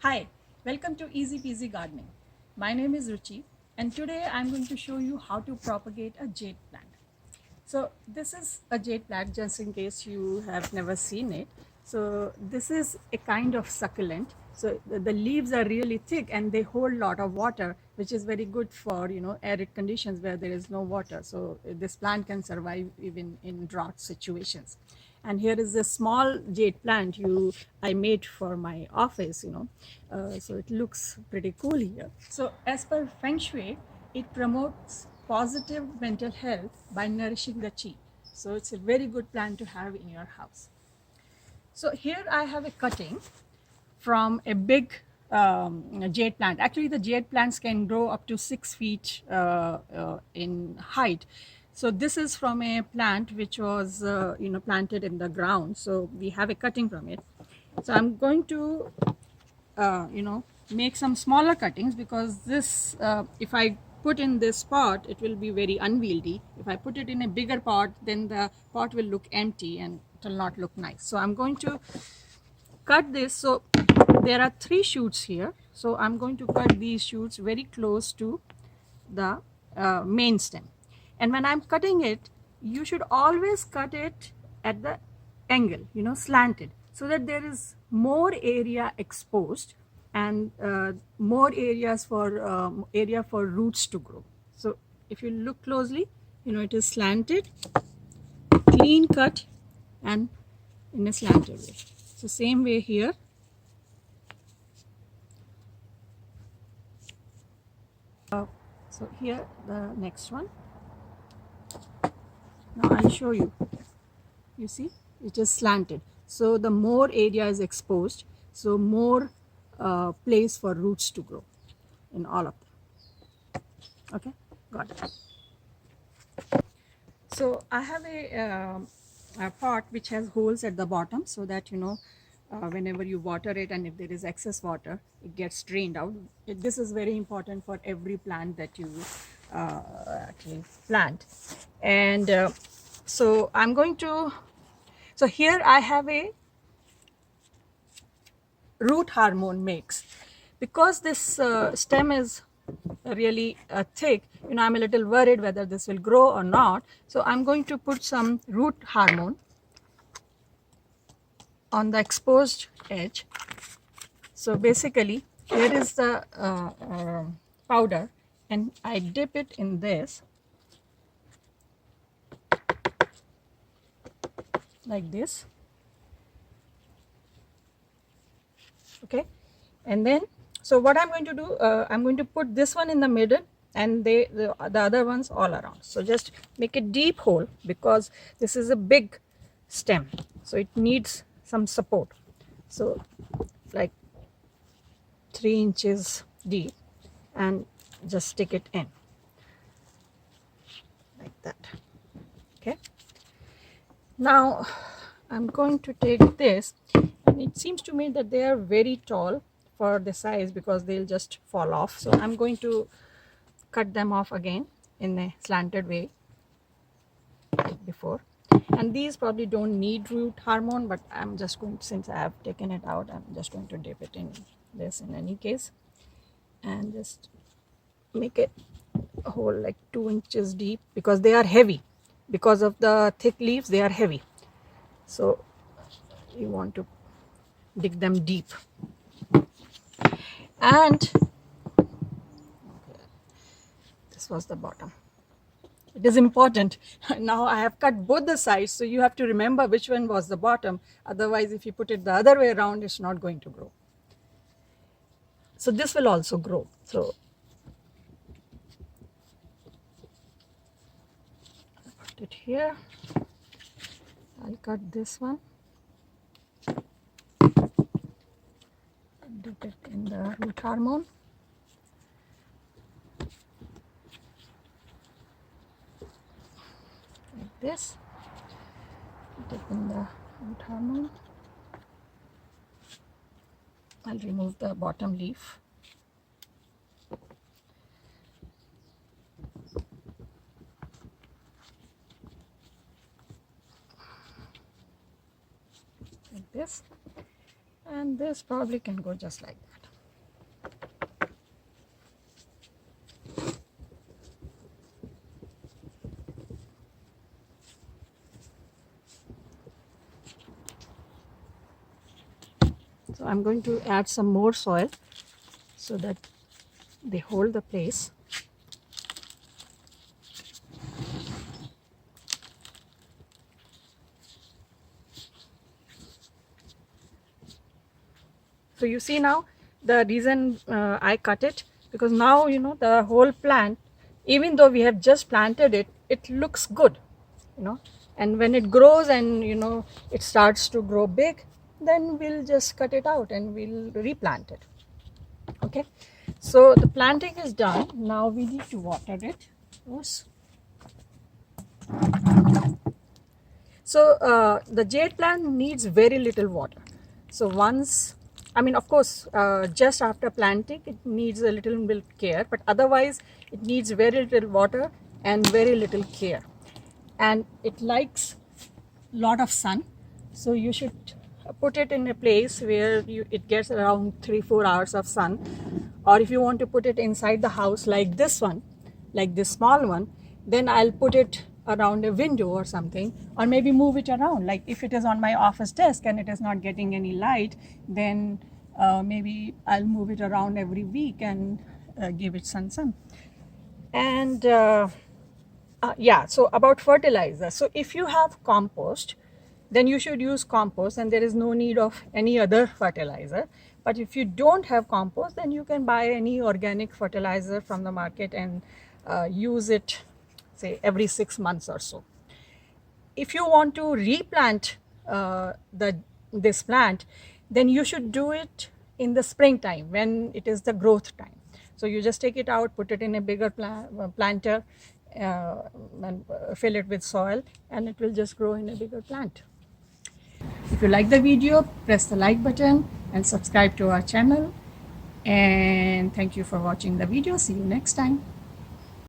Hi, welcome to Easy Peasy Gardening. My name is Ruchi, and today I'm going to show you how to propagate a jade plant. So this is a jade plant, just in case you have never seen it. So this is a kind of succulent. So the leaves are really thick and they hold a lot of water, which is very good for arid conditions where there is no water. So this plant can survive even in drought situations. And here is a small jade plant I made for my office. So it looks pretty cool here. So as per Feng Shui, it promotes positive mental health by nourishing the chi. So it's a very good plant to have in your house. So here I have a cutting from a big jade plant. Actually, the jade plants can grow up to 6 feet in height. So this is from a plant which was planted in the ground. So we have a cutting from it. So I'm going to make some smaller cuttings, because this if I put in this pot, it will be very unwieldy. If I put it in a bigger pot, then the pot will look empty and it will not look nice. So I'm going to cut this. So there are 3 shoots here, so I'm going to cut these shoots very close to the main stem. And when I'm cutting it, you should always cut it at the angle, slanted, so that there is more area exposed and more area for roots to grow. So if you look closely, it is slanted, clean cut, and in a slanted way. So same way here. So here the next one. Now I'll show you. You see, it is slanted. So the more area is exposed, so more place for roots to grow in all of them. Okay, got it. So I have a pot which has holes at the bottom, so that whenever you water it, and if there is excess water, it gets drained out. This is very important for every plant that you actually plant. And so I'm going to, so here I have a root hormone mix. Because this stem is really thick, I'm a little worried whether this will grow or not. So I'm going to put some root hormone on the exposed edge. So basically, here is the powder, and I dip it in this like this. Okay, and then so what I'm going to do, I'm going to put this one in the middle, and the other ones all around. So just make a deep hole, because this is a big stem, so it needs some support. So like 3 inches deep, and just stick it in like that. Okay, now I'm going to take this, and it seems to me that they are very tall for the size, because they'll just fall off. So I'm going to cut them off again in a slanted way like before. And these probably don't need root hormone, but I'm just going to, since I have taken it out, I'm just going to dip it in this in any case, and just make it a hole like 2 inches deep, because they are heavy. Because of the thick leaves, they are heavy, so you want to dig them deep. And this was the bottom. It is important. Now I have cut both the sides, so you have to remember which one was the bottom. Otherwise, if you put it the other way around, it's not going to grow. So this will also grow. So I'll put it here. I'll cut this one, dip it in the root hormone. Like this. Dip in the root hormone. I'll remove the bottom leaf. Like this. and this probably can go just like that. So I'm going to add some more soil so that they hold the place. So you see now the reason I cut it, because now the whole plant, even though we have just planted it, it looks good, and when it grows and it starts to grow big, then we'll just cut it out and we'll replant it. Okay, so the planting is done. Now we need to water it. So the jade plant needs very little water. So once, I mean, of course, just after planting, it needs a little bit care, but otherwise it needs very little water and very little care. And it likes lot of sun. So you should put it in a place where it gets around 3-4 hours of sun. Or if you want to put it inside the house like this one, like this small one, then I'll put it around a window or something, or maybe move it around. Like if it is on my office desk and it is not getting any light, then maybe I'll move it around every week and give it sun. And yeah, so about fertilizer. So if you have compost, then you should use compost and there is no need of any other fertilizer. But if you don't have compost, then you can buy any organic fertilizer from the market and use it, say, every 6 months or so. If you want to replant this plant, then you should do it in the springtime when it is the growth time. So you just take it out, put it in a bigger planter, and fill it with soil, and it will just grow in a bigger plant. If you like the video, press the like button and subscribe to our channel. And thank you for watching the video. See you next time.